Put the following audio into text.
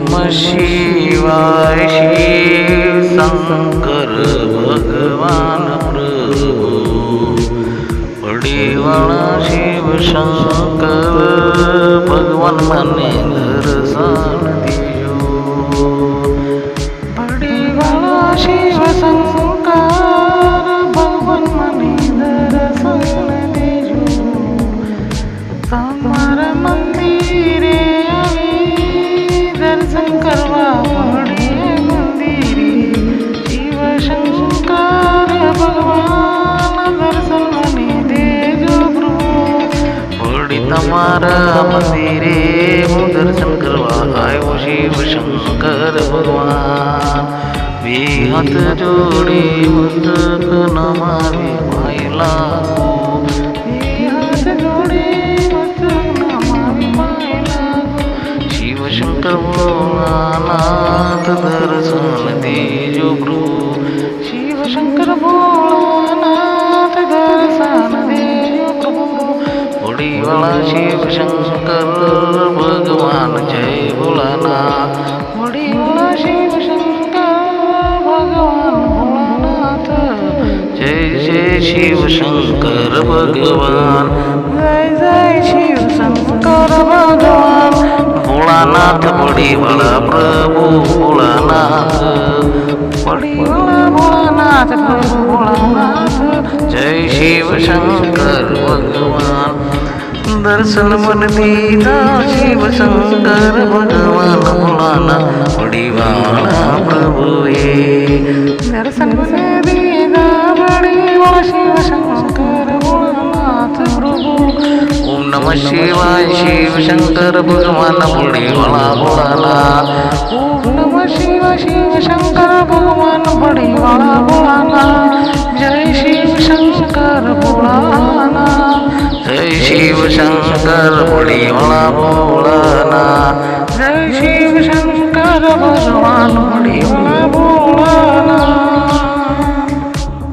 नमः शिवाय शिव शंकर भगवान प्रभु बड़ीवाला शिव शंकर भगवान मने दर्शन दियो बड़ीवाला शिव शंकर भगवान मने दर्शन दियो તમારા મંદિરે દર્શન કરવા પડે મંદિરે શિવ શંકર ભગવાન દર્શન મને દેજો પ્રભુ વળી તમારા મંદિરે હું દર્શન કરવા આવ્યો શિવ શંકર ભગવાન બે હાથ જોડી મસ્તક નમાવી માયલા शंकर भोलानाथ दर्शन देजो प्रभु शिव शंकर भोलानाथ दर्शन देजो प्रभु बड़ीवाला शिव शंकर भगवान जय भोलानाथ बड़ीवाला शिव शंकर भगवान भोलानाथ जय जय शिव शंकर भगवान जय जय शिव शंकर भगवान भोलानाथ बड़ीवाला प्रभु भोलानाथ बड़ीवाला भोलानाथ प्रभु भोलानाथ जय शिव शंकर भगवान दर्शन मन दीदा शिव शंकर भगवान भोलानाथ बड़ीवाला प्रभु दर्शन मन दीदा बड़ीवाला शिव शंकर भोलानाथ प्रभु ओम नमः शिवाय शिव शंकर भगवान बड़ीवाला भोलानाथ ओम नमः शिवाय शिव शंकर भगवान बड़ीवाला भोलानाथ जय शिव शंकर भोलानाथ जय शिव शंकर बड़ीवाला भोलानाथ जय शिव शंकर भगवान बड़ीवाला